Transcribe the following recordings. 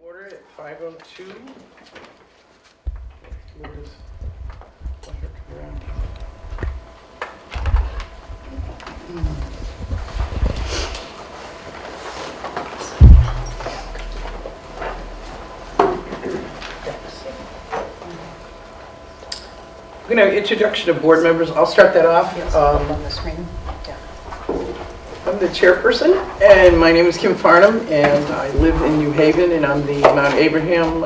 Order at 5:02. We'll just let her come around. We're going to have introduction of board members. I'll start that off. On the screen. Yeah. I'm the chairperson, and my name is Kim Farnham, and I live in New Haven, and I'm the Mount Abraham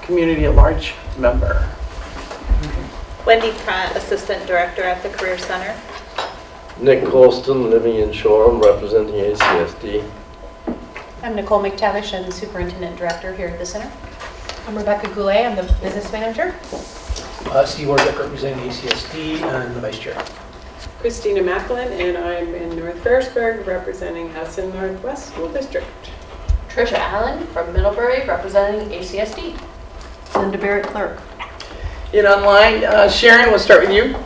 Community at Large member. Wendy Pratt, Assistant Director at the Career Center. Nick Colston, living in Shoreham, representing ACSD. I'm Nicole McTavish, I'm the Superintendent Director here at the Center. I'm Rebecca Goulet, I'm the Business Manager. Steve Warbeck, representing ACSD, and the Vice Chair. Christina Macklin, and I'm in North Ferrisburg representing Hudson Northwest School District. Trisha Allen from Middlebury representing ACSD. Linda Barrett, Clerk. And online, Sharon, we'll start with you.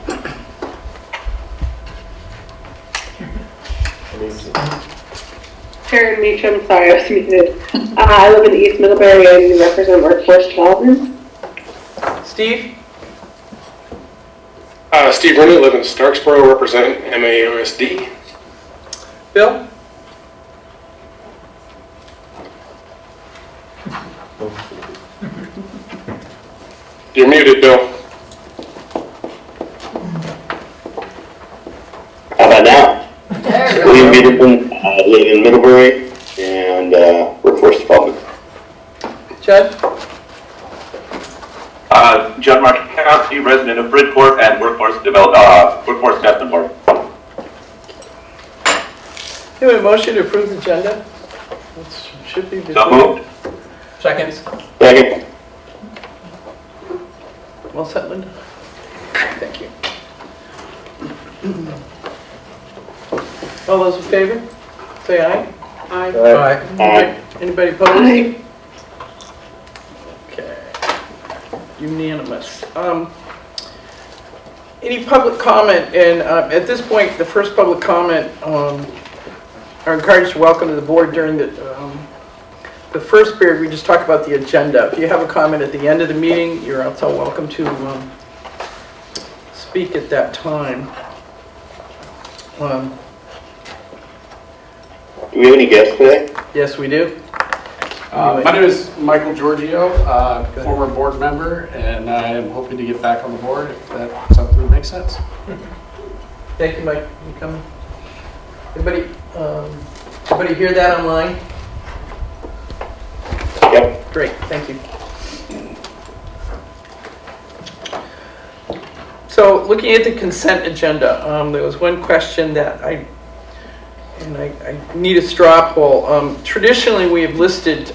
Sharon Meacham, sorry, I was muted. I live in East Middlebury and represent Workforce Development. Steve? Steve Rooney, live in Starksboro, represent MAOSD. Bill? You're muted, Bill. How about now? There we William go. Peterson, live in Middlebury and Workforce Development. Judd? Judd Markowski, resident of Bridgeport and Workforce Investment Board. Do we have a motion to approve the agenda? It should be. So moved. Second. Second. Well said, Linda. Thank you. All those in favor? Say aye. Aye. Aye. Anybody opposed? Okay. Unanimous. Any public comment? And at this point, the first public comment are encouraged to welcome to the board during the first period. We just talked about the agenda. If you have a comment at the end of the meeting, you're also welcome to speak at that time. Do we have any guests today? Yes, we do. My name is Michael Giorgio, former board member, and I am hoping to get back on the board if that's something that makes sense. Thank you, Mike. You coming? Everybody hear that online? Yep. Great, thank you. So, looking at the consent agenda, there was one question that I need a straw poll. Traditionally, we have listed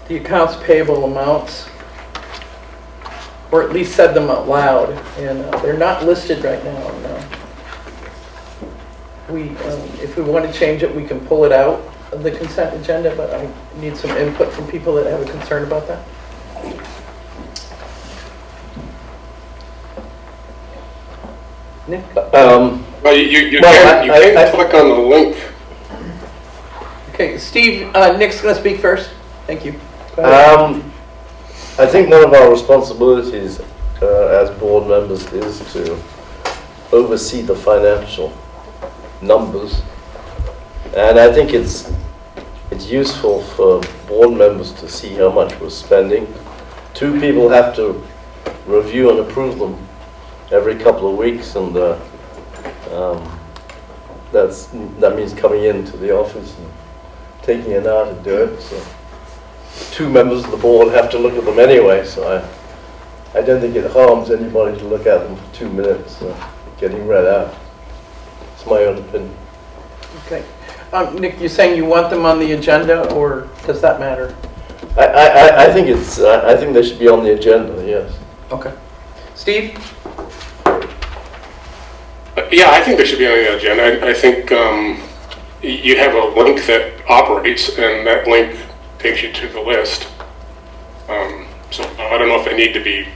the accounts payable amounts, or at least said them out loud, and they're not listed right now. If we want to change it, we can pull it out of the consent agenda, but I need some input from people that have a concern about that. Nick? Well, you can't click on the link. Okay, Steve, Nick's going to speak first. Thank you. Go ahead. I think one of our responsibilities as board members is to oversee the financial numbers, and I think it's useful for board members to see how much we're spending. Two people have to review and approve them every couple of weeks, and that means coming into the office and taking an hour to do it. So two members of the board have to look at them anyway, so I don't think it harms anybody to look at them for 2 minutes getting read out. It's my own opinion. Okay. Nick, you're saying you want them on the agenda, or does that matter? I think I think they should be on the agenda. Yes. Okay. Steve? Yeah, I think they should be on the agenda. I think you have a link that operates, and that link takes you to the list. So I don't know if they need to be.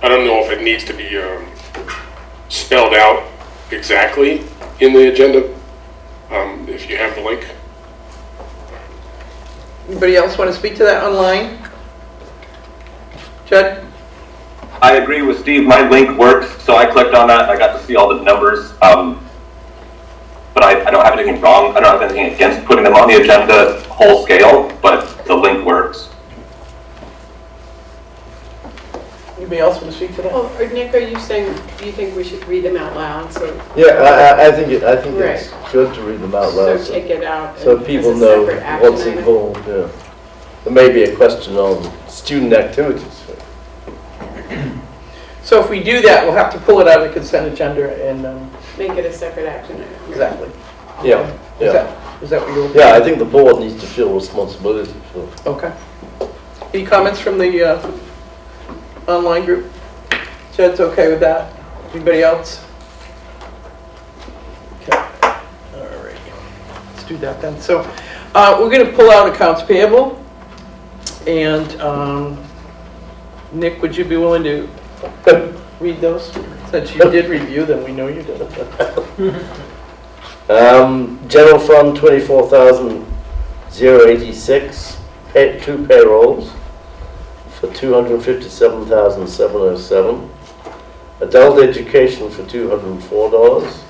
I don't know if it needs to be spelled out exactly in the agenda. If you have the link. Anybody else want to speak to that online? Judd? I agree with Steve. My link works, so I clicked on that and I got to see all the numbers. But I don't have anything wrong. I don't have anything against putting them on the agenda whole scale, but the link works. Anybody else want to speak to that? Well, Nick, are you saying, do you think we should read them out loud? So, Yeah, I think it's Right. good to read them out loud. so take it out. So as people a know separate action what's item? involved, yeah. There may be a question on student activities. So if we do that, we'll have to pull it out of the consent agenda and, Make it a separate action item. exactly. Yeah, yeah. Is that what you're? Yeah, I think the board needs to feel responsibility for. Okay. Any comments from the online group? Jed's okay with that? Anybody else? Okay. All right. Let's do that then. So we're going to pull out accounts payable. And Nick, would you be willing to read those? Since you did review them, we know you did. General fund 24,086, two payrolls for 257,707. Adult education for $204.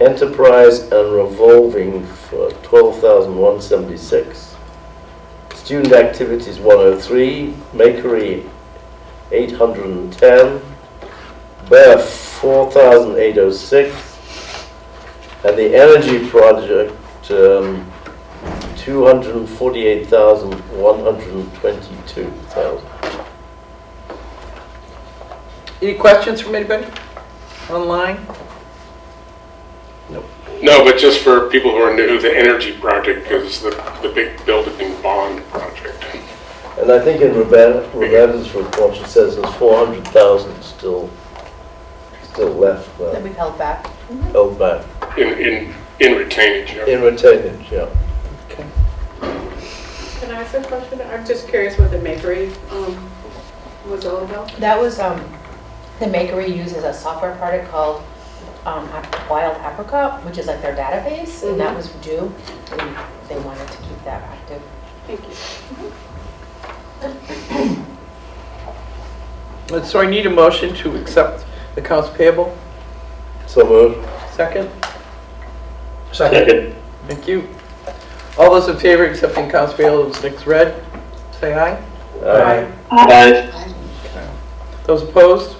Enterprise and revolving for 12,176. Student activities 103, Makery 810, BEF 4,806, and the energy project 248,122,000. Any questions from anybody online? Nope. No, but just for people who are new, the energy project is the big building bond project. And I think in Roberta's report, she says there's 400,000 still left, That we've held back. held back. In retainage, yeah. In retainage, yeah. Okay. Can I ask a question? I'm just curious what the Makery was all about. That was, the Makery uses a software product called Wild Apricot, which is like their database, and that was due, and they wanted to keep that active. Thank you. So I need a motion to accept the accounts payable. So moved. Second? Second. Thank you. All those in favor of accepting accounts payable as Nick's read, say aye. Aye. Those opposed?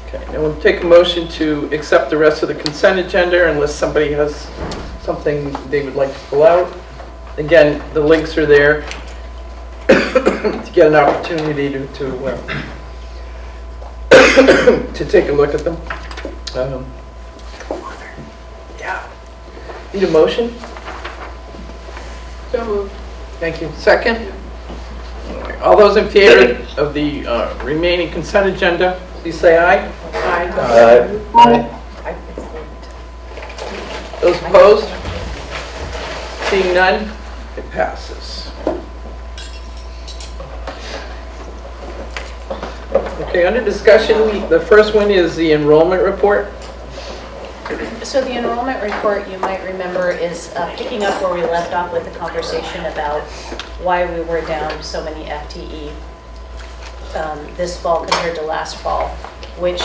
Okay, now we'll take a motion to accept the rest of the consent agenda unless somebody has something they would like to pull out. Again, the links are there to get an opportunity to take a look at them. Yeah. Need a motion? So moved. Thank you. Second? All right. All those in favor of the remaining consent agenda, please say aye. Aye. Aye. Those opposed? Seeing none, it passes. Okay, under discussion, the first one is the enrollment report. So the enrollment report, you might remember, is picking up where we left off with the conversation about why we were down so many FTE this fall compared to last fall, which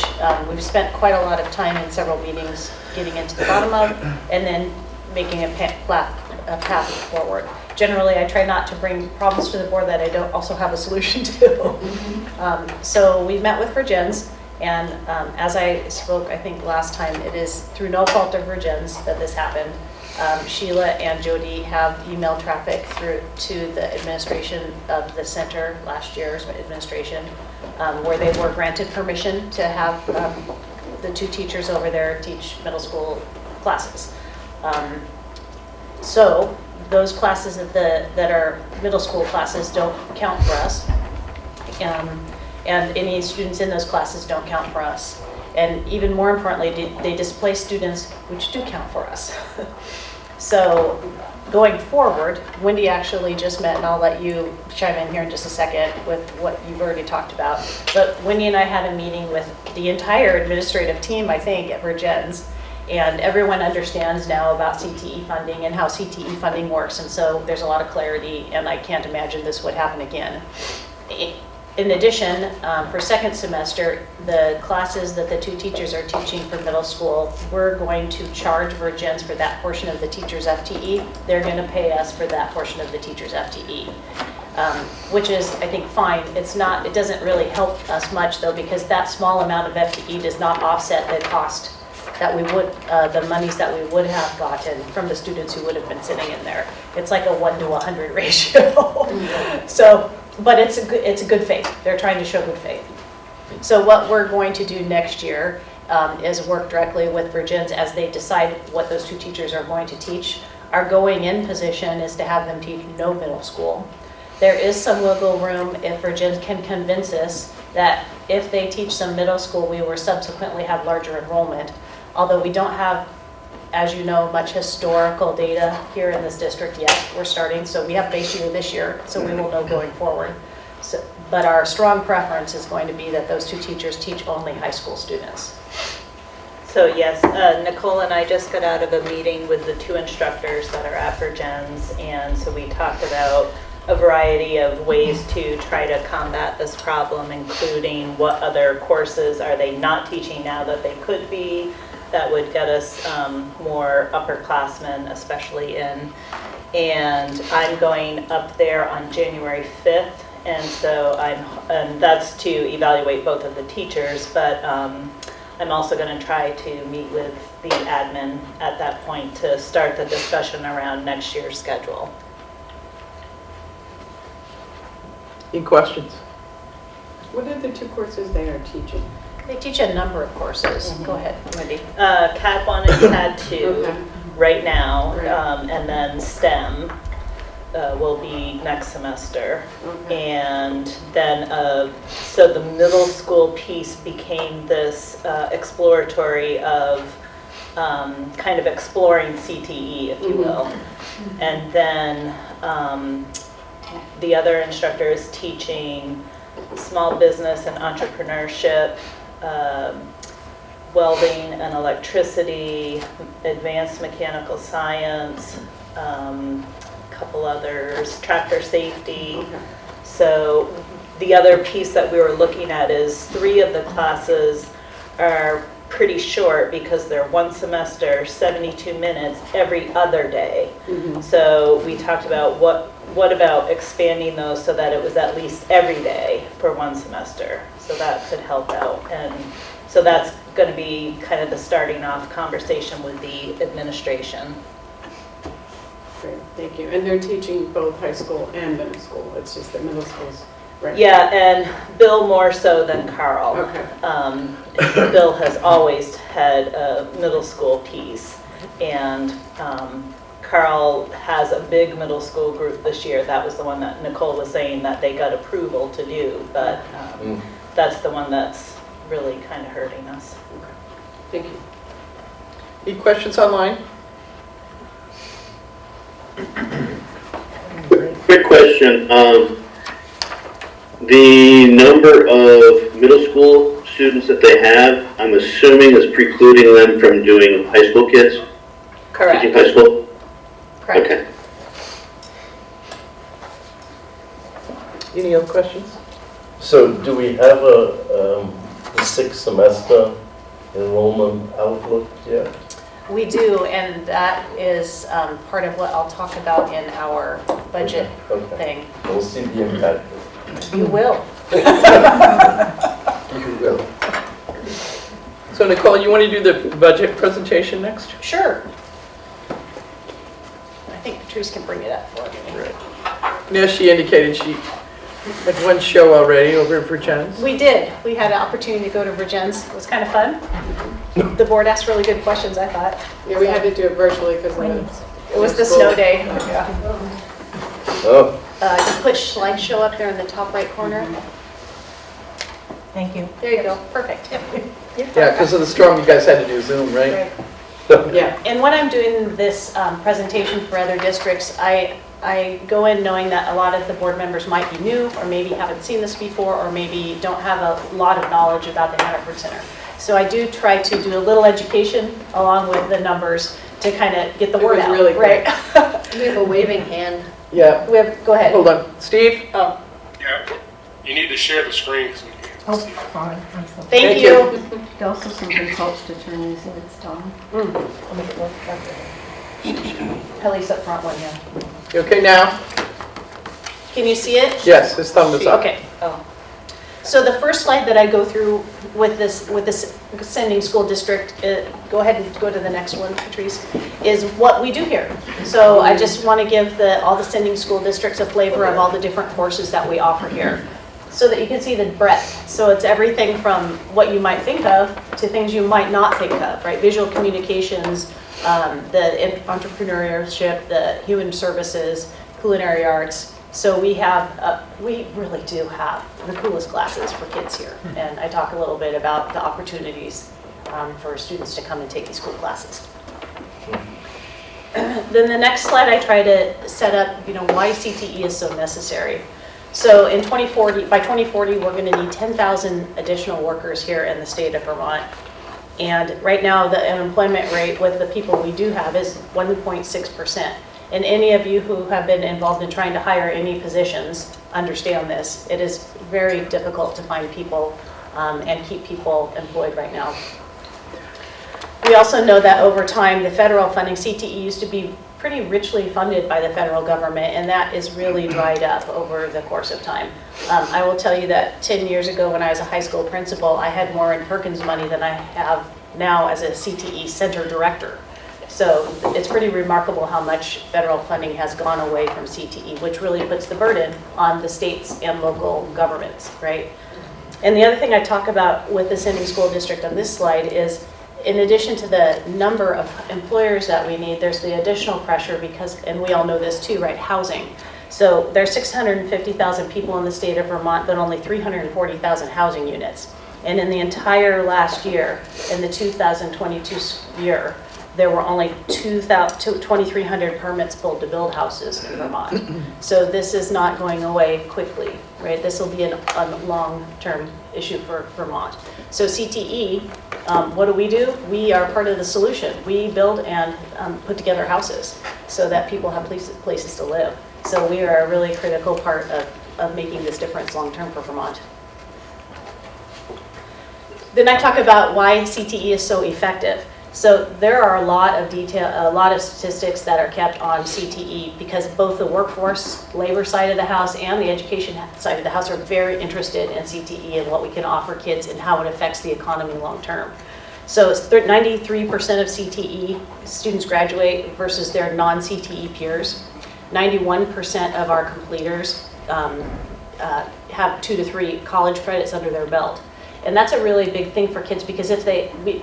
we've spent quite a lot of time in several meetings getting into the bottom of, and then making a path forward. Generally, I try not to bring problems to the board that I don't also have a solution to. So we met with Virgins, and as I spoke, I think last time, it is through no fault of Virgins that this happened. Sheila and Jody have email traffic through to the administration of the center, last year's administration, where they were granted permission to have the two teachers over there teach middle school classes. So those classes that are middle school classes don't count for us. And any students in those classes don't count for us. And even more importantly, they displace students which do count for us. So going forward, Wendy actually just met, and I'll let you chime in here in just a second with what you've already talked about. But Wendy and I had a meeting with the entire administrative team, I think, at Virgins. And everyone understands now about CTE funding and how CTE funding works, and so there's a lot of clarity, and I can't imagine this would happen again. In addition, for second semester, the classes that the two teachers are teaching for middle school, we're going to charge Virgins for that portion of the teacher's FTE. They're going to pay us for that portion of the teacher's FTE, which is, I think, fine. It doesn't really help us much, though, because that small amount of FTE does not offset the cost that we would, the monies that we would have gotten from the students who would have been sitting in there. It's like a 1 to 100 ratio. So, but it's a good faith. They're trying to show good faith. So what we're going to do next year is work directly with Virgins as they decide what those two teachers are going to teach. Our going in position is to have them teach no middle school. There is some wiggle room if Virgins can convince us that if they teach some middle school, we will subsequently have larger enrollment. Although we don't have, as you know, much historical data here in this district yet. We're starting, so we have base year this year, so we will know going forward. So, but our strong preference is going to be that those two teachers teach only high school students. So yes, Nicole and I just got out of a meeting with the two instructors that are at Virgins, and so we talked about a variety of ways to try to combat this problem, including what other courses are they not teaching now that they could be, that would get us more upperclassmen, especially in. And I'm going up there on January 5th, and so and that's to evaluate both of the teachers, but I'm also going to try to meet with the admin at that point to start the discussion around next year's schedule. Any questions? What are the two courses they are teaching? They teach a number of courses. Go ahead, Wendy. CAD 1 and CAD 2 Okay. right now, Right. and then STEM will be next semester. Okay. And then, so the middle school piece became this exploratory of kind of exploring CTE, if you will. And then the other instructor is teaching small business and entrepreneurship, welding and electricity, advanced mechanical science, couple others, tractor safety. Okay. So the other piece that we were looking at is 3 of the classes are pretty short because they're one semester, 72 minutes every other day. So we talked about what about expanding those so that it was at least every day for one semester. So that could help out. And so that's going to be kind of the starting off conversation with the administration. Great, thank you. And they're teaching both high school and middle school. It's just that middle school's, right? Yeah, and Bill more so than Carl. Okay. Bill has always had a middle school piece, and Carl has a big middle school group this year. That was the one that Nicole was saying that they got approval to do, but that's the one that's really kind of hurting us. Okay. Thank you. Any questions online? Quick question. The number of middle school students that they have, I'm assuming is precluding them from doing high school kids? Correct. Teaching high school? Correct. Okay. Any other questions? So do we have a 6th semester enrollment outlook yet? We do, and that is part of what I'll talk about in our budget Okay. thing. We'll see the impact. You will. You will. So Nicole, you want to do the budget presentation next? Sure. I think Patrice can bring it up for me. Right. Yeah, she indicated she had one show already over in Virgins. We did. We had an opportunity to go to Virgins. It was kind of fun. The board asked really good questions, I thought. Yeah, we had to do it virtually because It was the snow day. Oh, You put slideshow up there in the top right corner. Thank you. There you go. Perfect. Yeah, because of the storm, you guys had to do Zoom, right? Yeah. And when I'm doing this presentation for other districts, I go in knowing that a lot of the board members might be new, or maybe haven't seen this before, or maybe don't have a lot of knowledge about the Hannaford Center. So I do try to do a little education along with the numbers to kind of get the word was out, really right? We have a waving hand. Yeah, Go ahead. hold on. Steve? Oh, Yeah, you need to share the screen. Oh, fine. I'm sorry. thank you. There also something helps to turn these in its time. I'll make it work. At least up front one, yeah. You okay now? Can you see it? Yes, his thumb is up. Okay. So the first slide that I go through with this sending school district, go ahead and go to the next one, Patrice, is what we do here. So I just want to give all the sending school districts a flavor of all the different courses that we offer here, so that you can see the breadth. So it's everything from what you might think of to things you might not think of, right? Visual communications, the entrepreneurship, the human services, culinary arts. So we really do have the coolest classes for kids here. And I talk a little bit about the opportunities for students to come and take these cool classes. Then the next slide, I try to set up, why CTE is so necessary. So in by 2040, we're going to need 10,000 additional workers here in the state of Vermont. And right now, the unemployment rate with the people we do have is 1.6%. And any of you who have been involved in trying to hire any positions understand this. It is very difficult to find people and keep people employed right now. We also know that over time, the federal funding, CTE used to be pretty richly funded by the federal government, and that is really dried up over the course of time. I will tell you that 10 years ago when I was a high school principal, I had more in Perkins money than I have now as a CTE center director. So it's pretty remarkable how much federal funding has gone away from CTE, which really puts the burden on the states and local governments, right? And the other thing I talk about with the sending school district on this slide is, in addition to the number of employers that we need, there's the additional pressure because, and we all know this too, right, housing. So there's 650,000 people in the state of Vermont, but only 340,000 housing units. And in the entire last year, in the 2022 year, there were only 2,300 permits pulled to build houses in Vermont. So this is not going away quickly, right? This will be a long-term issue for Vermont. So CTE, what do? We are part of the solution. We build and put together houses so that people have places to live. So we are a really critical part of making this difference long-term for Vermont. Then I talk about why CTE is so effective. So there are a lot of statistics that are kept on CTE because both the workforce labor side of the house and the education side of the house are very interested in CTE and what we can offer kids and how it affects the economy long term. So it's 93% of CTE students graduate versus their non-CTE peers. 91% of our completers have 2 to 3 college credits under their belt. And that's a really big thing for kids because if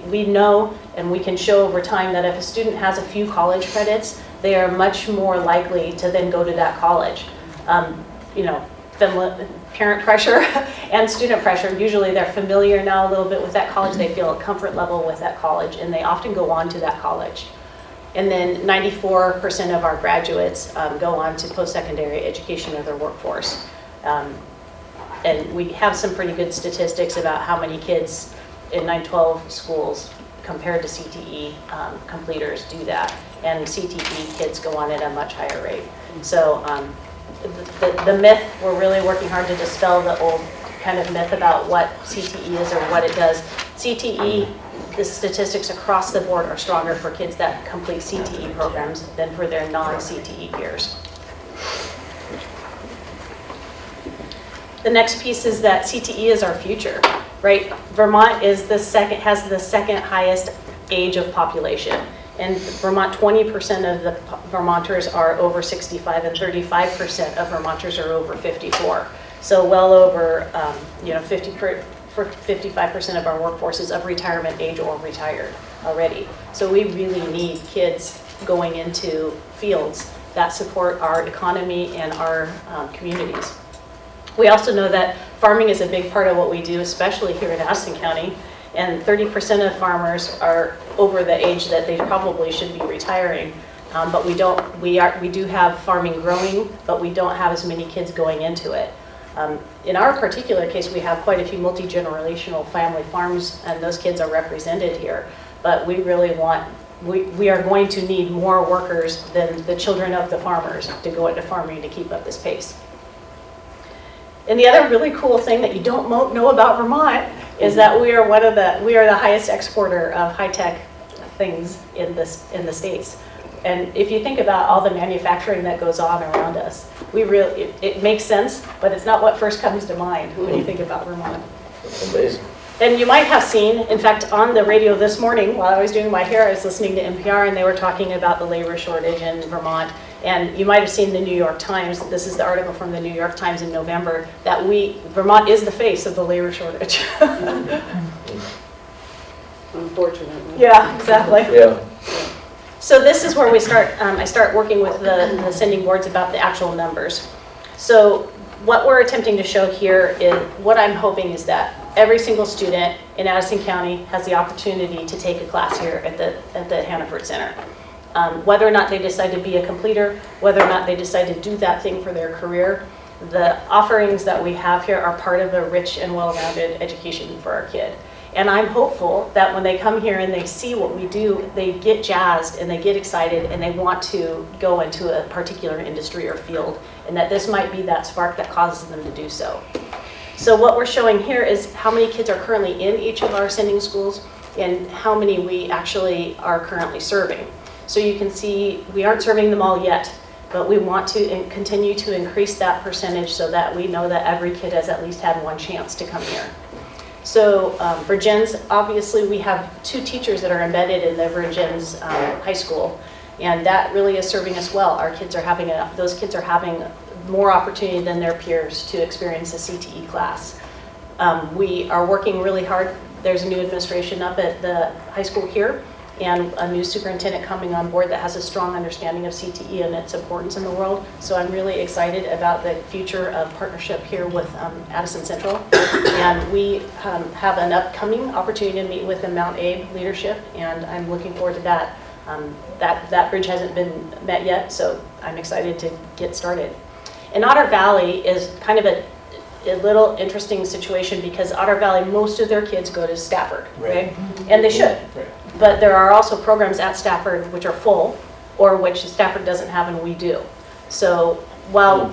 we know and we can show over time that if a student has a few college credits, they are much more likely to then go to that college. Parent pressure and student pressure, usually they're familiar now a little bit with that college, they feel a comfort level with that college, and they often go on to that college. And then 94% of our graduates go on to post-secondary education of their workforce. And we have some pretty good statistics about how many kids in 912 schools compared to CTE completers do that. And CTE kids go on at a much higher rate. So the myth, we're really working hard to dispel the old kind of myth about what CTE is or what it does. CTE, the statistics across the board are stronger for kids that complete CTE programs than for their non-CTE peers. The next piece is that CTE is our future, right? Vermont is has the second highest age of population. In Vermont, 20% of the Vermonters are over 65 and 35% of Vermonters are over 54. So well over 55% of our workforce is of retirement age or retired already. So we really need kids going into fields that support our economy and our communities. We also know that farming is a big part of what we do, especially here in Addison County, and 30% of farmers are over the age that they probably should be retiring. But we do have farming growing, but we don't have as many kids going into it. In our particular case, we have quite a few multi-generational family farms, and those kids are represented here. But we really want, we are going to need more workers than the children of the farmers to go into farming to keep up this pace. And the other really cool thing that you don't know about Vermont is that we are the highest exporter of high-tech things in the States. And if you think about all the manufacturing that goes on around us, it makes sense, but it's not what first comes to mind when you think about Vermont. That's amazing. And you might have seen, in fact, on the radio this morning while I was doing my hair, I was listening to NPR and they were talking about the labor shortage in Vermont. And you might have seen the New York Times, this is the article from the New York Times in November, that Vermont is the face of the labor shortage. Unfortunately. Yeah, exactly. Yeah. So this is where I start working with the sending boards about the actual numbers. So what we're attempting to show here is, what I'm hoping is that every single student in Addison County has the opportunity to take a class here at the Hannaford Center. Whether or not they decide to be a completer, whether or not they decide to do that thing for their career, the offerings that we have here are part of a rich and well-rounded education for our kid. And I'm hopeful that when they come here and they see what we do, they get jazzed and they get excited and they want to go into a particular industry or field, and that this might be that spark that causes them to do so. So what we're showing here is how many kids are currently in each of our sending schools and how many we actually are currently serving. So you can see we aren't serving them all yet, but we want to continue to increase that percentage so that we know that every kid has at least had one chance to come here. So for Gens, obviously we have 2 teachers that are embedded in the Virgins High School, and that really is serving us well. Those kids are having more opportunity than their peers to experience a CTE class. We are working really hard. There's a new administration up at the high school here, and a new superintendent coming on board that has a strong understanding of CTE and its importance in the world. So I'm really excited about the future of partnership here with Addison Central. And we have an upcoming opportunity to meet with the Mount Abe leadership, and I'm looking forward to that. That bridge hasn't been met yet, so I'm excited to get started. And Otter Valley is kind of a little interesting situation because Otter Valley, most of their kids go to Stafford, right? And they should. Right. But there are also programs at Stafford which are full, or which Stafford doesn't have and we do. So while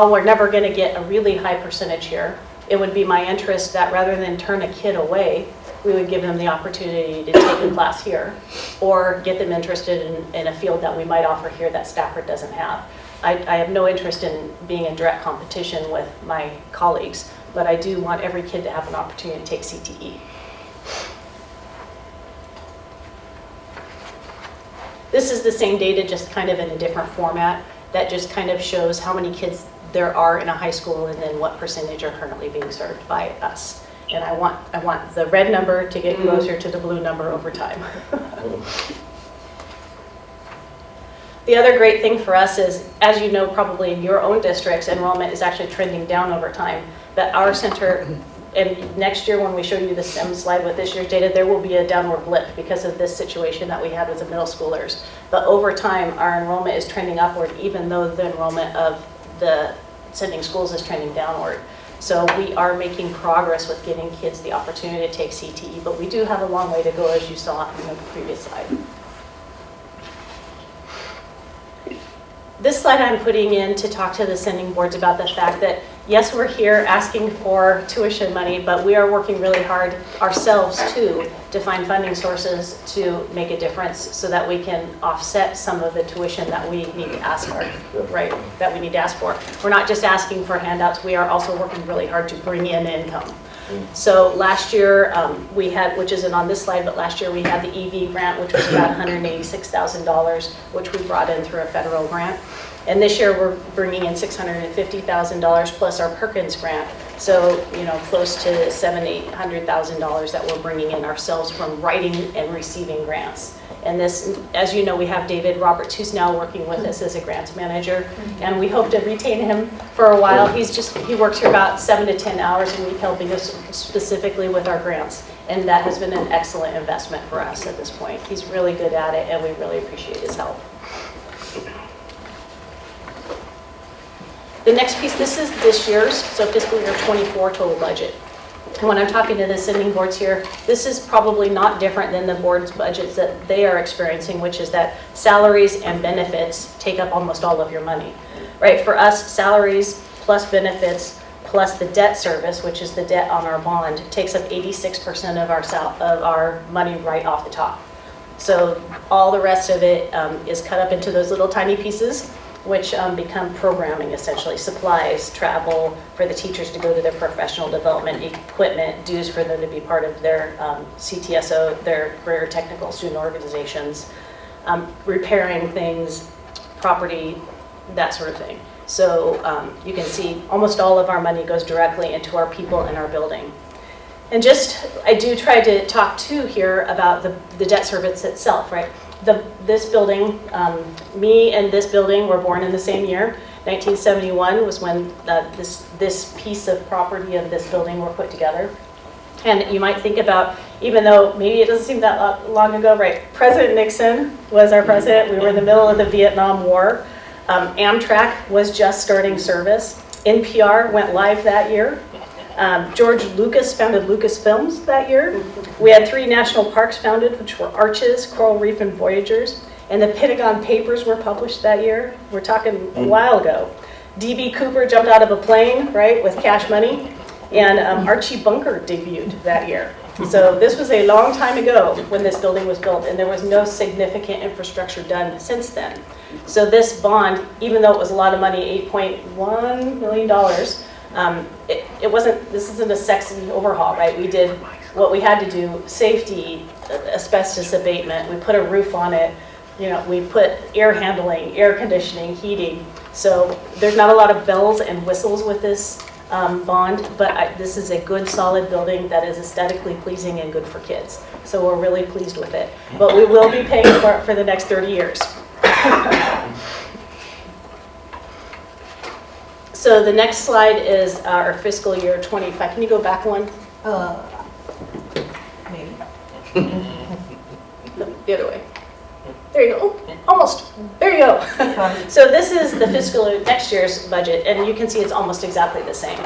we're never going to get a really high percentage here, it would be my interest that rather than turn a kid away, we would give them the opportunity to take a class here, or get them interested in a field that we might offer here that Stafford doesn't have. I have no interest in being in direct competition with my colleagues, but I do want every kid to have an opportunity to take CTE. This is the same data, just kind of in a different format, that just kind of shows how many kids there are in a high school and then what percentage are currently being served by us. And I want the red number to get closer to the blue number over time. The other great thing for us is, as you know, probably in your own districts, enrollment is actually trending down over time. But our center, and next year when we show you the STEM slide with this year's data, there will be a downward blip because of this situation that we had with the middle schoolers. But over time, our enrollment is trending upward, even though the enrollment of the sending schools is trending downward. So we are making progress with giving kids the opportunity to take CTE, but we do have a long way to go, as you saw in the previous slide. This slide I'm putting in to talk to the sending boards about the fact that, yes, we're here asking for tuition money, but we are working really hard ourselves too to find funding sources to make a difference so that we can offset some of the tuition that we need to ask for, right? That we need to ask for. We're not just asking for handouts, we are also working really hard to bring in income. So last year we had, which isn't on this slide, but last year we had the EV grant, which was about $186,000, which we brought in through a federal grant. And this year we're bringing in $650,000 plus our Perkins grant. So, you know, close to $700,000-800,000 that we're bringing in ourselves from writing and receiving grants. And this, as you know, we have David Roberts, who's now working with us as a grants manager, and we hope to retain him for a while. He works here about 7 to 10 hours a week, helping us specifically with our grants. And that has been an excellent investment for us at this point. He's really good at it, and we really appreciate his help. The next piece, this is this year's, so fiscal year 24 total budget. And when I'm talking to the sending boards here, this is probably not different than the board's budgets that they are experiencing, which is that salaries and benefits take up almost all of your money, right? For us, salaries plus benefits plus the debt service, which is the debt on our bond, takes up 86% of our money right off the top. So all the rest of it is cut up into those little tiny pieces, which become programming, essentially, supplies, travel for the teachers to go to their professional development, equipment, dues for them to be part of their CTSO, their career technical student organizations, repairing things, property, that sort of thing. So you can see almost all of our money goes directly into our people and our building. And I do try to talk too here about the debt service itself, right? This building, me and this building were born in the same year. 1971 was when this piece of property of this building were put together. And you might think about, even though maybe it doesn't seem that long ago, right? President Nixon was our president. We were in the middle of the Vietnam War. Amtrak was just starting service. NPR went live that year. George Lucas founded Lucasfilms that year. We had 3 national parks founded, which were Arches, Coral Reef, and Voyagers. And the Pentagon Papers were published that year. We're talking a while ago. D.B. Cooper jumped out of a plane, right, with cash money. And Archie Bunker debuted that year. So this was a long time ago when this building was built, and there was no significant infrastructure done since then. So this bond, even though it was a lot of money, $8.1 million, it wasn't, this isn't a sexy overhaul, right? We did what we had to do: safety, asbestos abatement, we put a roof on it, we put air handling, air conditioning, heating. So there's not a lot of bells and whistles with this bond, but this is a good, solid building that is aesthetically pleasing and good for kids. So we're really pleased with it. But we will be paying for it for the next 30 years. So the next slide is our fiscal year 25. Can you go back one? Maybe. No, the other way. There you go. Oh, almost. There you go. So this is the fiscal next year's budget, and you can see it's almost exactly the same.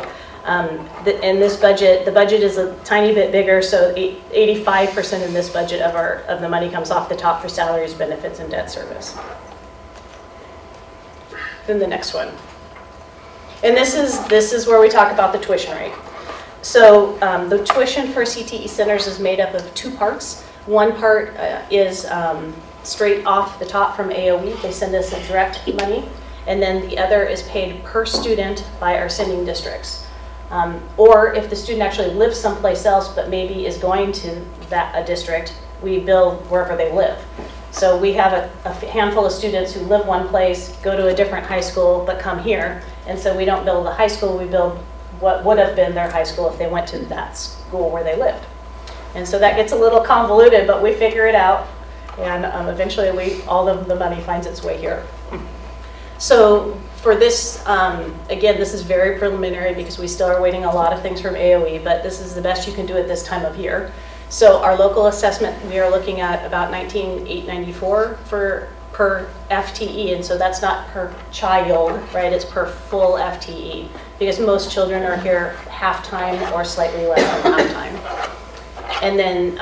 In this budget, the budget is a tiny bit bigger, so 85% in this budget of the money comes off the top for salaries, benefits, and debt service. Then the next one. And this is where we talk about the tuition rate. So the tuition for CTE centers is made up of 2 parts. One part is straight off the top from AOE. They send us a direct money. And then the other is paid per student by our sending districts. Or if the student actually lives someplace else but maybe is going to a district, we bill wherever they live. So we have a handful of students who live one place, go to a different high school, but come here. And so we don't bill the high school, we bill what would have been their high school if they went to that school where they lived. And so that gets a little convoluted, but we figure it out. And eventually all of the money finds its way here. So for this, again, this is very preliminary because we still are waiting a lot of things from AOE, but this is the best you can do at this time of year. So our local assessment, we are looking at about $19,894 per FTE, and so that's not per child, right? It's per full FTE, because most children are here half-time or slightly less than half-time. And then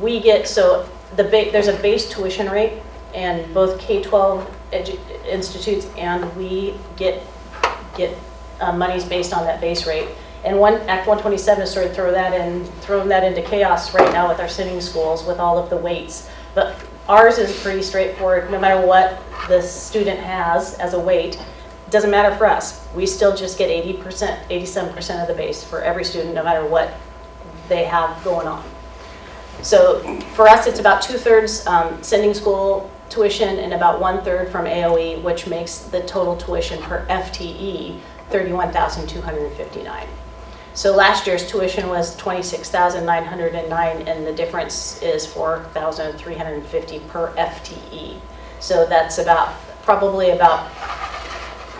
we get, so there's a base tuition rate, and both K-12 institutes and we get monies based on that base rate. And Act 127 has sort of thrown that into chaos right now with our sending schools with all of the weights. But ours is pretty straightforward. No matter what the student has as a weight, it doesn't matter for us. We still just get 80%, 87% of the base for every student, no matter what they have going on. So for us, it's about 2/3 sending school tuition and about 1/3 from AOE, which makes the total tuition per FTE $31,259. So last year's tuition was $26,909, and the difference is $4,350 per FTE. So that's probably about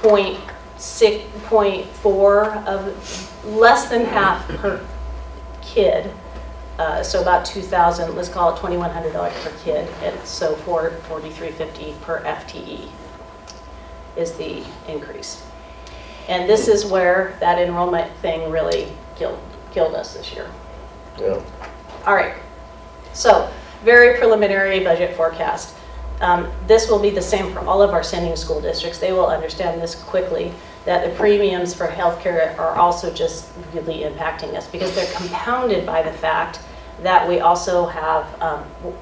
0.4 of less than half per kid. So about $2,000, let's call it $2,100 per kid. And so $4,350 per FTE is the increase. And this is where that enrollment thing really killed us this year. Yeah. All right, so very preliminary budget forecast. This will be the same for all of our sending school districts. They will understand this quickly, that the premiums for healthcare are also just really impacting us because they're compounded by the fact that we also have,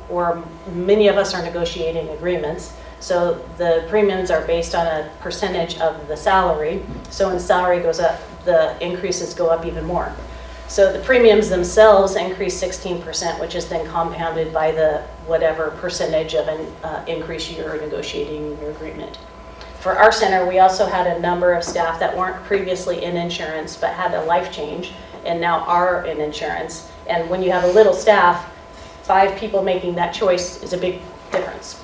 or many of us are negotiating agreements. So the premiums are based on a percentage of the salary. So when salary goes up, the increases go up even more. So the premiums themselves increase 16%, which is then compounded by the whatever percentage of an increase you're negotiating your agreement. For our center, we also had a number of staff that weren't previously in insurance but had a life change and now are in insurance. And when you have a little staff, 5 people making that choice is a big difference.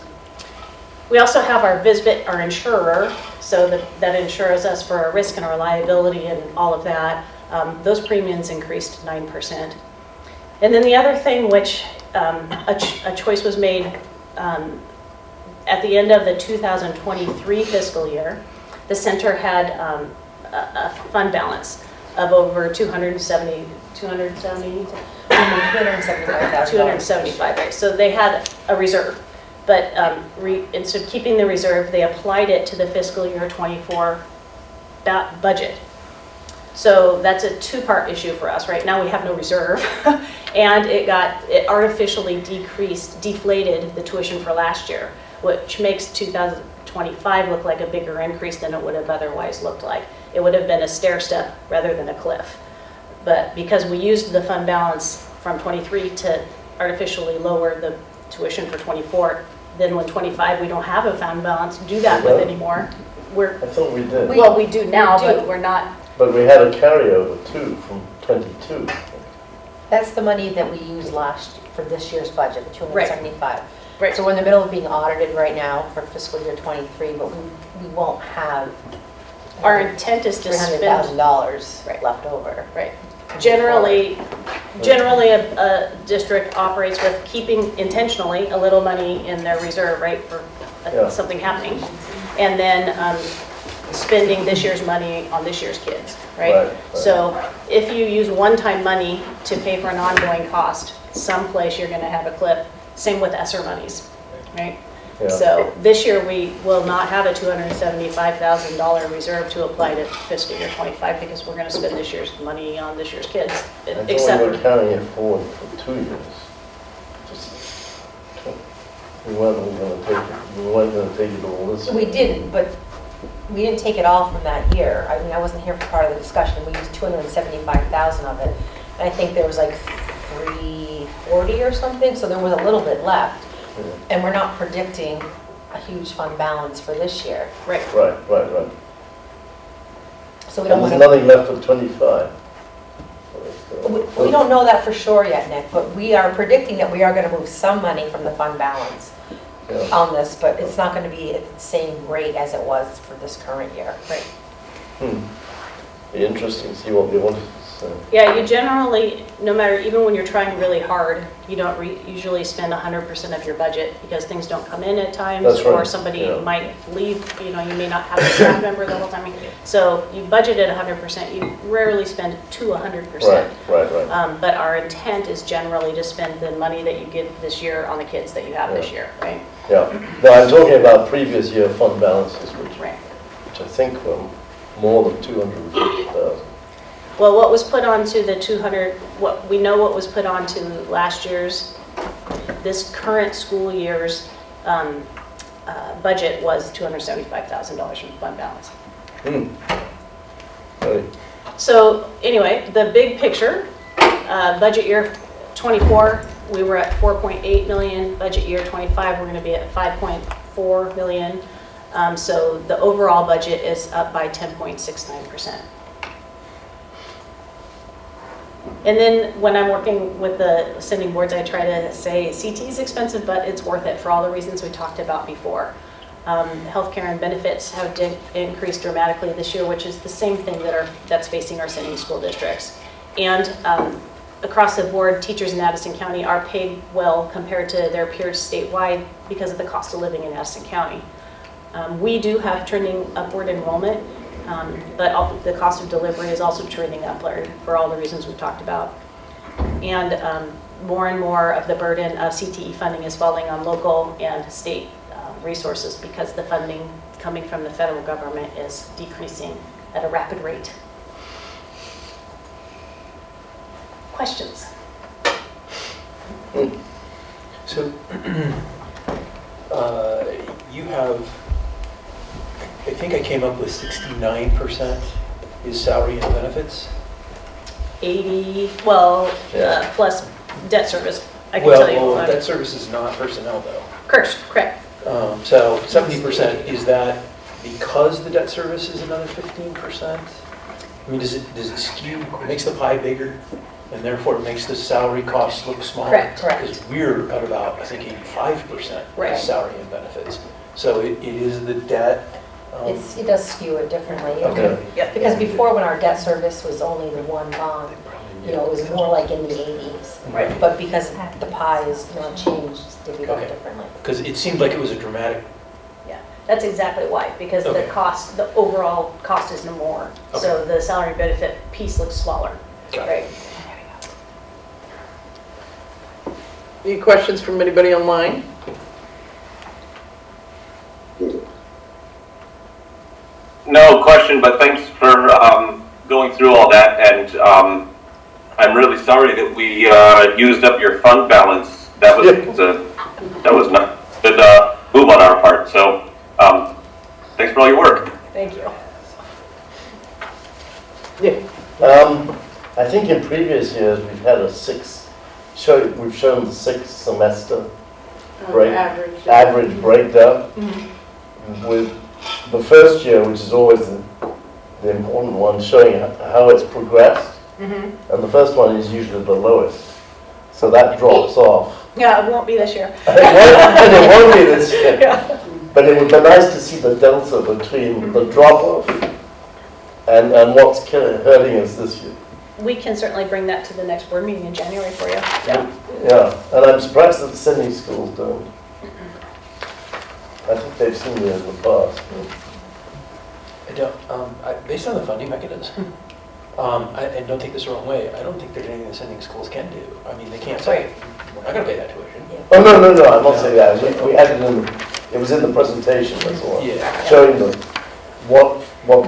We also have our VISBIT, our insurer, so that insures us for our risk and our liability and all of that. Those premiums increased 9%. And then the other thing which a choice was made at the end of the 2023 fiscal year, the center had a fund balance of over $275,000, right? So they had a reserve, but instead of keeping the reserve, they applied it to the fiscal year 24 budget. So that's a 2-part issue for us. Right now we have no reserve, and it artificially deflated the tuition for last year, which makes 2025 look like a bigger increase than it would have otherwise looked like. It would have been a stair step rather than a cliff. But because we used the fund balance from 23 to artificially lower the tuition for 24, then when 25 we don't have a fund balance to do that with anymore. I thought we did. Well, we do now, but we're not. But we had a carryover too from 22. That's the money that we used for this year's budget, the 275. Right. So we're in the middle of being audited right now for fiscal year 23, but we won't have. Our intent is to spend $300,000 left over. Right. Generally, a district operates with keeping intentionally a little money in their reserve, right, for something happening, and then spending this year's money on this year's kids, right? So if you use one-time money to pay for an ongoing cost, someplace you're going to have a cliff. Same with ESSER monies, right? Yeah. So this year we will not have a $275,000 reserve to apply to fiscal year 25 because we're going to spend this year's money on this year's kids. I thought we were carrying it forward for 2 years. We weren't going to take it all this year. We didn't, but we didn't take it all from that year. I mean, I wasn't here for part of the discussion. We used 275,000 of it. And I think there was like 340 or something, so there was a little bit left. Yeah. And we're not predicting a huge fund balance for this year. Right. Right. So we don't want to. There's nothing left for 25. We don't know that for sure yet, Nick, but we are predicting that we are going to move some money from the fund balance on this, but it's not going to be at the same rate as it was for this current year. Right. Be interesting to see what we want to say. Yeah, you generally, no matter, even when you're trying really hard, you don't usually spend 100% of your budget because things don't come in at times. That's right. Or somebody might leave, you may not have a staff member the whole time. So you budget at 100%, you rarely spend to 100%. Right. But our intent is generally to spend the money that you get this year on the kids that you have this year, right? Yeah. No, I'm talking about previous year fund balances, which I think were more than 250,000. Well, what was put onto the what was put onto last year's, this current school year's budget was $275,000 from fund balance. Right. So anyway, the big picture, budget year 24, we were at 4.8 million. Budget year 25, we're going to be at 5.4 million. So the overall budget is up by 10.69%. And then when I'm working with the sending boards, I try to say CT is expensive, but it's worth it for all the reasons we talked about before. Healthcare and benefits have increased dramatically this year, which is the same thing that's facing our sending school districts. And across the board, teachers in Addison County are paid well compared to their peers statewide because of the cost of living in Addison County. We do have trending upward enrollment. But the cost of delivery is also trending upward for all the reasons we've talked about. And more and more of the burden of CTE funding is falling on local and state resources because the funding coming from the federal government is decreasing at a rapid rate. Questions? So, you have, I think I came up with 69% is salary and benefits. 80, well, Yeah. plus debt service, I can tell you. Well, debt service is not personnel though. Correct. So 70%, is that because the debt service is another 15%? I mean, does it skew, it makes the pie bigger, and therefore it makes the salary costs look smaller? Correct. Because we're at about, I think, 85% Right. is salary and benefits. So it is the debt. It does skew it differently. Okay. Yep. Because before, when our debt service was only the one bond, it was more like in the 80s. Right. But because the pie is changed, it's divvied up Okay. differently. Because it seemed like it was a dramatic. Yeah, that's exactly why, because the Okay. cost, the overall cost is no more. So the salary benefit piece looks smaller, Got it. right? Any questions from anybody online? No question, but thanks for going through all that, and I'm really sorry that we used up your fund balance. That was not a good move on our part, so thanks for all your work. Thank you. I think in previous years, we've had we've shown the 6-semester average breakdown. With the first year, which is always the important one, showing how it's progressed. And the first one is usually the lowest. So that drops off. Yeah, it won't be this year. And it won't be this year. Yeah. But it would be nice to see the delta between the drop-off and what's hurting us this year. We can certainly bring that to the next board meeting in January for you. Yeah. Yeah, and I'm surprised that sending schools don't. I think they've seen it in the past. I don't, based on the funding mechanism, I don't take this the wrong way. I don't think there's anything the sending schools can do. I mean, they can't say, we're not going to pay that tuition. Oh, no, I'm not saying that. We had it was in the presentation, that's all. Yeah. Showing what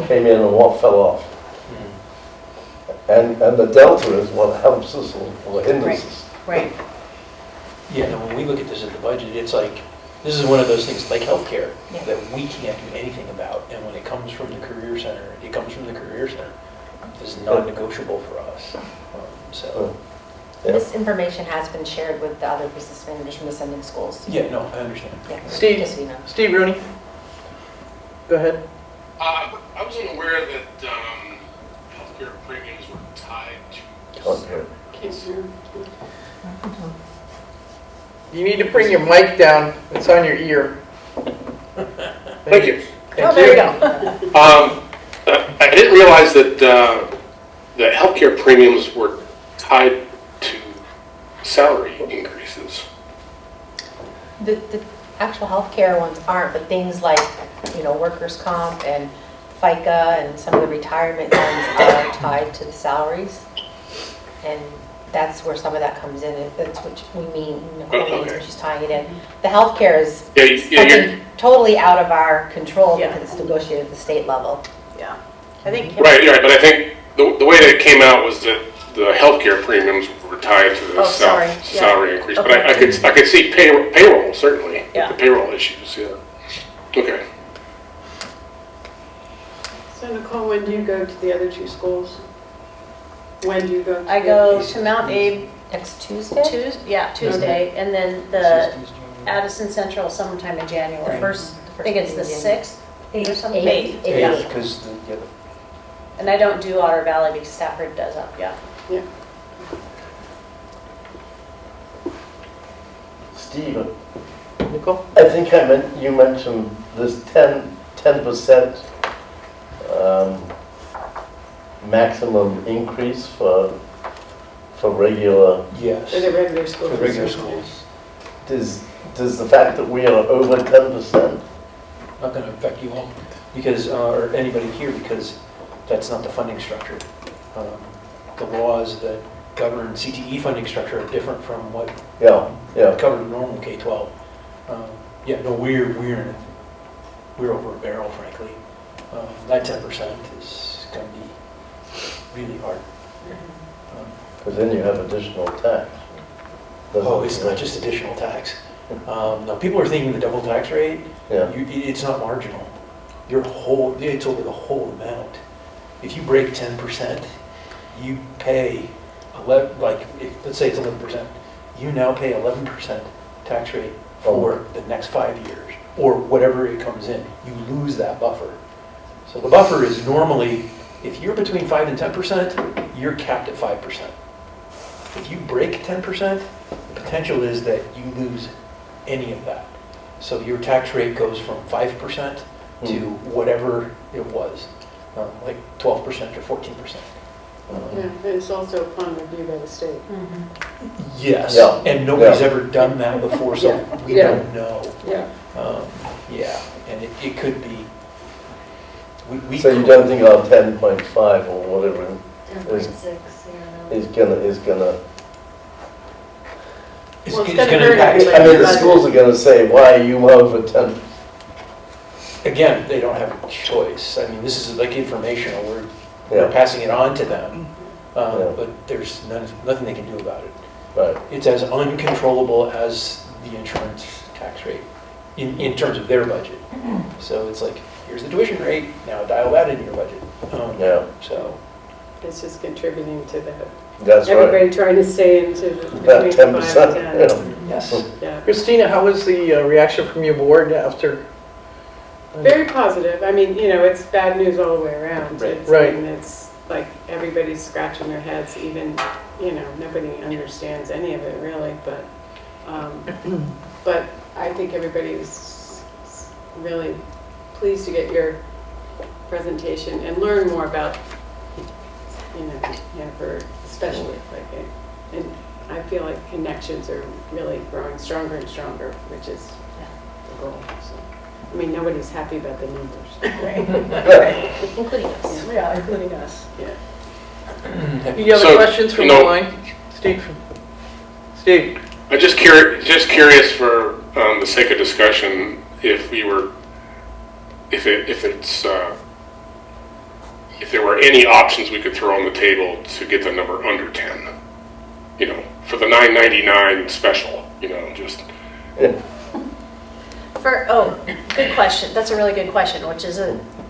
came in and what fell off. And the delta is what helps us or hinders us. Right. Yeah, no, when we look at this at the budget, it's like, this is one of those things like healthcare that we can't do anything about. And when it comes from the Career Center, it comes from the Career Center. It's non-negotiable for us. So. This information has been shared with the other business managers from the sending schools. Yeah, no, I understand. Yeah. Steve, Just so you know. Steve Rooney. Go ahead. I wasn't aware that healthcare premiums were tied to. Okay. You need to bring your mic down. It's on your ear. Thank you. Oh, there you go. I didn't realize that that healthcare premiums were tied to salary increases. The actual healthcare ones aren't, but things like, workers' comp and FICA and some of the retirement ones are tied to the salaries. And that's where some of that comes in. That's what we mean, Nicole means when she's tying it in. The healthcare is something totally out of our control because it's negotiated at the state level. Yeah. I think. Right, but I think the way that it came out was that the healthcare premiums were tied to the salary increase. But I could see payroll certainly. Yeah. The payroll issues. Yeah. Okay. So Nicole, when do you go to the other two schools? When do you go? I go to Mount Abe next Tuesday? Tuesday, and then the Addison Central sometime in January. The first I think it's the 6th or something. 8th. Yeah. Because And I don't do Otter Valley because Stafford does up, yeah. Steve, Nicole? I think you mentioned this 10% maximum increase for regular. Yes. For the regular schools. For regular schools. Does the fact that we are over 10% not going to affect you all, because, or anybody here, because that's not the funding structure. The laws that govern CTE funding structure are different from what covered normal K-12. Yeah, no, we're over a barrel, frankly. That 10% is going to be really hard. Because then you have additional tax. Oh, it's not just additional tax. No, people are thinking the double tax rate. Yeah. It's not marginal. It's over the whole amount. If you break 10%, you pay 11. Let's say it's 11%. You now pay 11% tax rate for the next 5 years, or whatever it comes in. You lose that buffer. So the buffer is normally, if you're between 5 and 10%, you're capped at 5%. If you break 10%, the potential is that you lose any of that. So your tax rate goes from 5% to whatever it was, like 12% or 14%. Yeah, and it's also upon review by the state. Yes, Yeah. and nobody's ever done that before, so we don't know. Yeah. Yeah, and it could be. So you don't think our 10.5 or whatever is gonna It's Well, it's gonna gonna hurt impact. everybody. I mean, the schools are gonna say, why are you over 10? Again, they don't have a choice. I mean, this is like informational. We're Yeah, passing it on to them, Yeah. but there's nothing they can do about it. right. It's as uncontrollable as the insurance tax rate in terms of their budget. So it's like, here's the tuition rate, now dial that into your budget. Yeah, So, It's just contributing to that. that's right. Everybody trying to stay into That between 5 10%, and 10. yes. Yeah. Christina, how was the reaction from your board after? Very positive. I mean, it's bad news all the way around. Right. It's, Right. I mean, it's like everybody's scratching their heads, even, nobody understands any of it really, but I think everybody's really pleased to get your presentation and learn more about, Hannaford especially, and I feel like connections are really growing stronger and stronger, which is the goal, so. I mean, nobody's happy about the numbers. Right. Including us. Yeah, including us, yeah. You have So, questions from online? Steve? Steve? I'm just curious for the sake of discussion, if there were any options we could throw on the table to get the number under 10, for the $9.99 special, just. Good question. That's a really good question, which is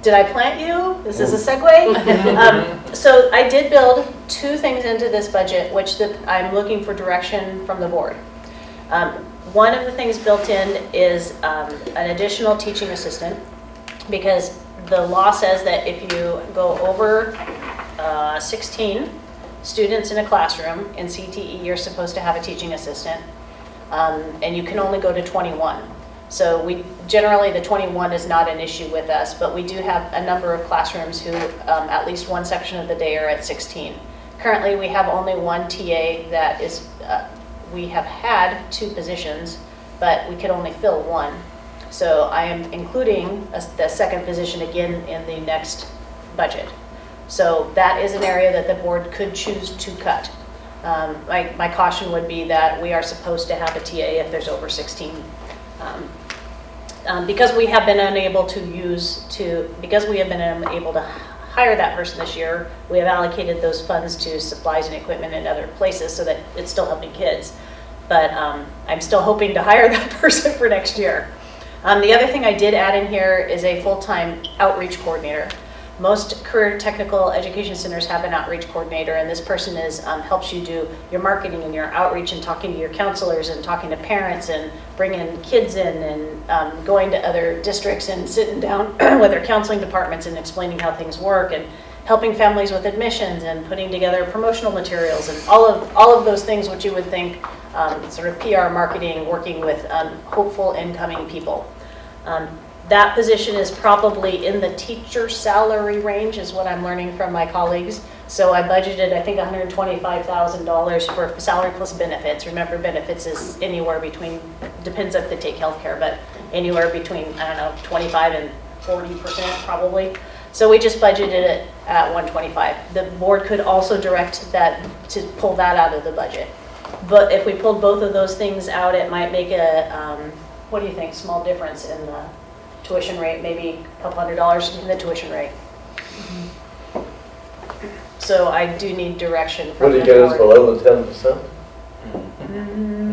did I plant you? Is this a segue? So I did build 2 things into this budget, which I'm looking for direction from the board. One of the things built in is an additional teaching assistant, because the law says that if you go over 16 students in a classroom in CTE, you're supposed to have a teaching assistant, and you can only go to 21. So generally the 21 is not an issue with us, but we do have a number of classrooms who at least one section of the day are at 16. Currently we have only one TA that is, we have had 2 positions, but we could only fill 1. So I am including the second position again in the next budget. So that is an area that the board could choose to cut. My caution would be that we are supposed to have a TA if there's over 16. Because we have been unable to hire that person this year, we have allocated those funds to supplies and equipment in other places so that it's still helping kids. But I'm still hoping to hire that person for next year. The other thing I did add in here is a full-time outreach coordinator. Most career technical education centers have an outreach coordinator, and this person helps you do your marketing and your outreach and talking to your counselors and talking to parents and bringing kids in and going to other districts and sitting down with their counseling departments and explaining how things work and helping families with admissions and putting together promotional materials and all of those things which you would think sort of PR marketing, working with hopeful incoming people. That position is probably in the teacher salary range is what I'm learning from my colleagues. So I budgeted, I think, $125,000 for salary plus benefits. Remember, benefits is anywhere between, depends if they take healthcare, but anywhere between, I don't know, 25 and 40% probably. So we just budgeted it at 125. The board could also direct that to pull that out of the budget. But if we pulled both of those things out, it might make a, what do you think, small difference in the tuition rate, maybe a couple $100 in the tuition rate. So I do need direction from Would the it get us board. below the 10%?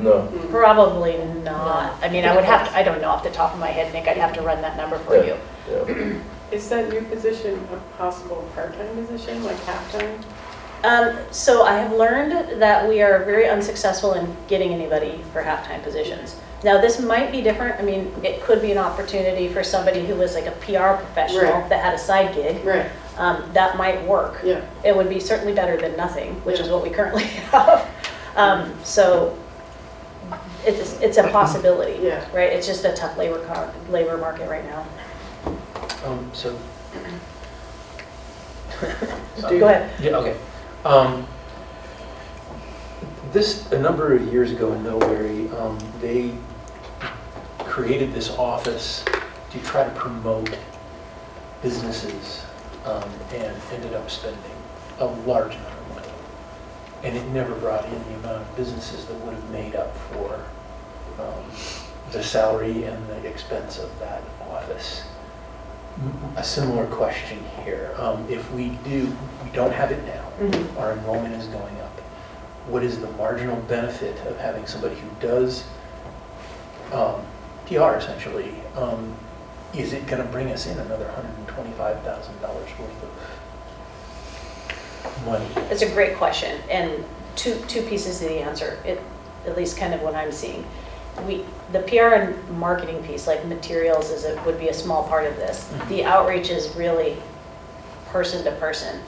No. Probably not. I mean, I would have to, I don't know off the top of my head, Nick, I'd have to run that number for you. Yeah. Is that new position a possible part-time position, like half-time? So I have learned that we are very unsuccessful in getting anybody for half-time positions. Now, this might be different. I mean, it could be an opportunity for somebody who was like a PR professional Right. that had a side gig. Right. That might work. Yeah. It would be certainly better than nothing, which is Yeah. what we currently have. So it's a possibility, Yeah. right? It's just a tough labor market right now. So, Go ahead. yeah, okay. This, a number of years ago in Millbury, they created this office to try to promote businesses and ended up spending a large amount of money. And it never brought in the amount of businesses that would have made up for the salary and the expense of that office. A similar question here. If we don't have it now, our enrollment is going up. What is the marginal benefit of having somebody who does PR essentially? Is it going to bring us in another $125,000 worth of money? It's a great question, and two pieces of the answer, at least kind of what I'm seeing. The PR and marketing piece, like materials, would be a small part of this. The outreach is really person to person.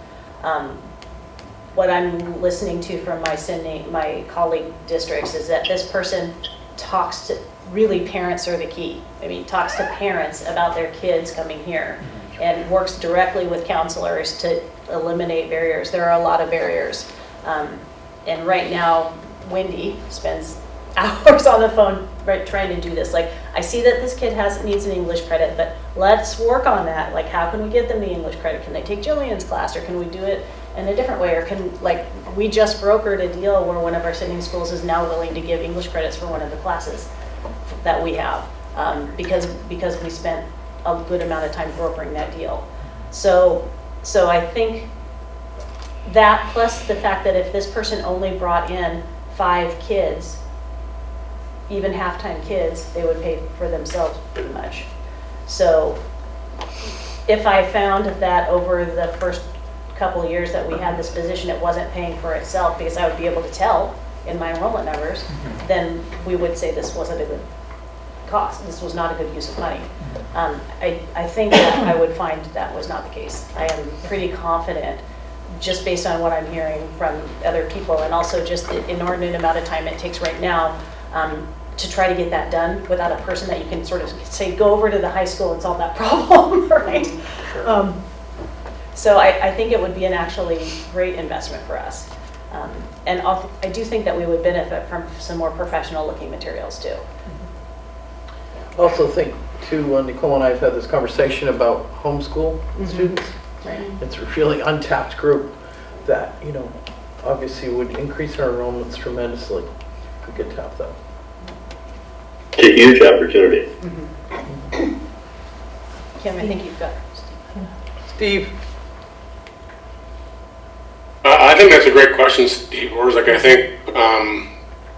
What I'm listening to from my colleague districts is that this person talks to, really parents are the key. I mean, talks to parents about their kids coming here and works directly with counselors to eliminate barriers. There are a lot of barriers. And right now, Wendy spends hours on the phone, right, trying to do this. Like, I see that this kid needs an English credit, but let's work on that. Like, how can we get them the English credit? Can they take Jillian's class, or can we do it in a different way? Or we just brokered a deal where one of our sending schools is now willing to give English credits for one of the classes that we have, because we spent a good amount of time brokering that deal. So I think that, plus the fact that if this person only brought in 5 kids, even half-time kids, they would pay for themselves pretty much. So if I found that over the first couple of years that we had this position, it wasn't paying for itself, because I would be able to tell in my enrollment numbers, then we would say this wasn't a good cost. This was not a good use of money. I think that I would find that was not the case. I am pretty confident, just based on what I'm hearing from other people, and also just the inordinate amount of time it takes right now to try to get that done without a person that you can sort of say, go over to the high school and solve that problem, right? Sure. So I think it would be an actually great investment for us. And I do think that we would benefit from some more professional looking materials too. Also think too, Nicole and I have had this conversation about homeschool students. Right. It's a really untapped group that, obviously would increase our enrollments tremendously if we could tap them. It's a huge opportunity. Kim, I think you've got. Steve? I think that's a great question, Steve Orzak. I think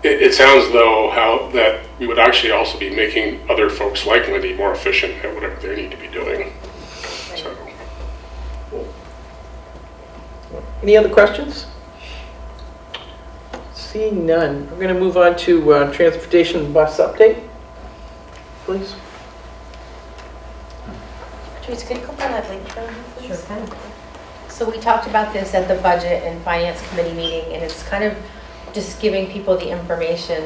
it sounds though that we would actually also be making other folks like Wendy more efficient at whatever they need to be doing. So. Any other questions? Seeing none, we're going to move on to transportation bus update, please. Patrice, could you click on that link for me, please? Sure can. So we talked about this at the Budget and Finance Committee meeting, and it's kind of just giving people the information.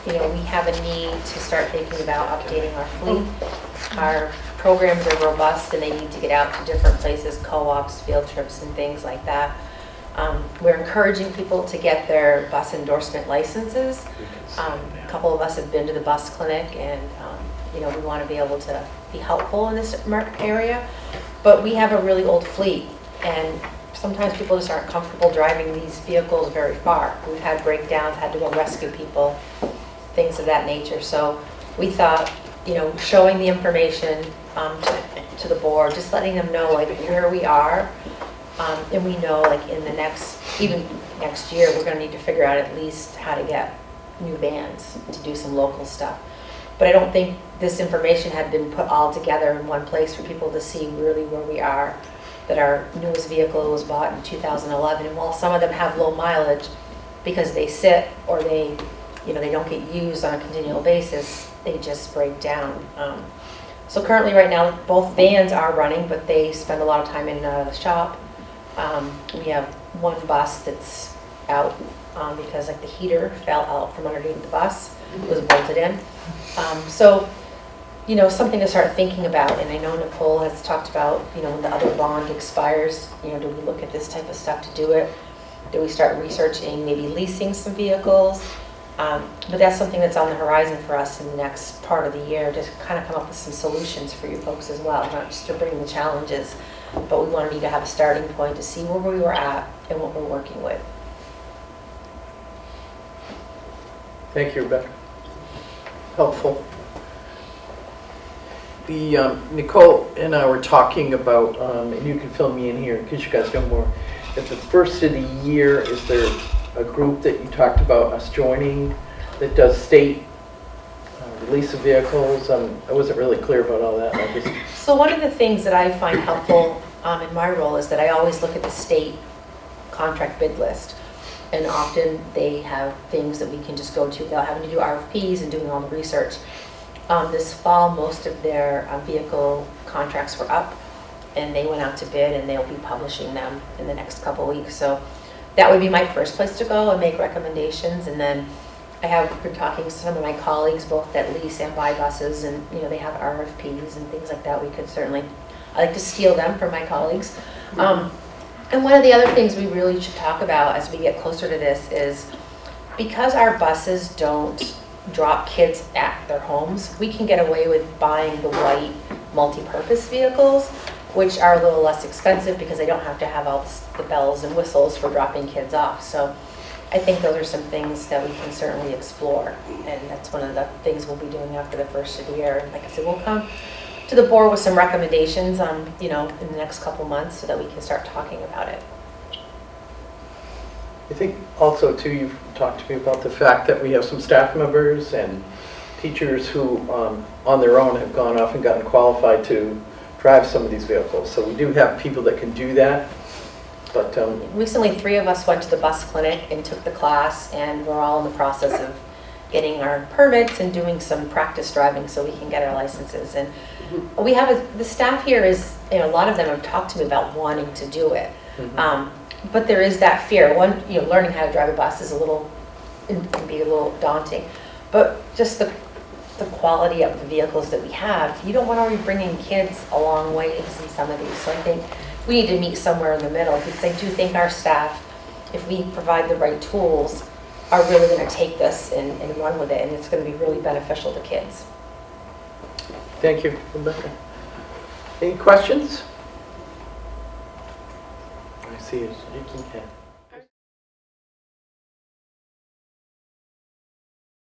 We have a need to start thinking about updating our fleet. Our programs are robust, and they need to get out to different places, co-ops, field trips, and things like that. We're encouraging people to get their bus endorsement licenses. A couple of us have been to the bus clinic, and we want to be able to be helpful in this area. But we have a really old fleet, and sometimes people just aren't comfortable driving these vehicles very far. We've had breakdowns, had to go rescue people, things of that nature. So we thought, showing the information to the board, just letting them know like where we are, and we know like in the next year, we're going to need to figure out at least how to get new vans to do some local stuff. But I don't think this information had been put all together in one place for people to see really where we are, that our newest vehicle was bought in 2011. And while some of them have low mileage because they sit or they don't get used on a continual basis, they just break down. So currently right now, both vans are running, but they spend a lot of time in and out of the shop. We have one bus that's out because like the heater fell out from underneath the bus. It was bolted in. So something to start thinking about. And I know Nicole has talked about, when the other bond expires, do we look at this type of stuff to do it? Do we start researching maybe leasing some vehicles? But that's something that's on the horizon for us in the next part of the year, to kind of come up with some solutions for you folks as well, not just to bring the challenges, but we wanted you to have a starting point to see where we were at and what we're working with. Thank you, Rebecca. Helpful. Nicole and I were talking about, and you can fill me in here because you guys know more. At the first of the year, is there a group that you talked about us joining that does state release of vehicles? I wasn't really clear about all that. So one of the things that I find helpful in my role is that I always look at the state contract bid list. And often they have things that we can just go to without having to do RFPs and doing all the research. This fall, most of their vehicle contracts were up, and they went out to bid, and they'll be publishing them in the next couple of weeks. So that would be my first place to go and make recommendations. And then I have been talking to some of my colleagues, both that lease and buy buses, and they have RFPs and things like that. We could certainly, I like to steal them from my colleagues. And one of the other things we really should talk about as we get closer to this is, because our buses don't drop kids at their homes, we can get away with buying the white multi-purpose vehicles, which are a little less expensive because they don't have to have all the bells and whistles for dropping kids off. So I think those are some things that we can certainly explore, and that's one of the things we'll be doing after the first of the year. And like I said, we'll come to the board with some recommendations on, in the next couple months so that we can start talking about it. I think also too, you've talked to me about the fact that we have some staff members and teachers who on their own have gone off and gotten qualified to drive some of these vehicles. So we do have people that can do that. But recently 3 of us went to the bus clinic and took the class, and we're all in the process of getting our permits and doing some practice driving so we can get our licenses. And we have the staff here is, a lot of them have talked to me about wanting to do it. But there is that fear. One, learning how to drive a bus is can be a little daunting. But just the quality of the vehicles that we have, you don't want to be bringing kids a long way to see some of these. So I think we need to meet somewhere in the middle, because I do think our staff, if we provide the right tools, are really going to take this and run with it, and it's going to be really beneficial to kids. thank you, Rebecca. Any questions? I see a shaking head.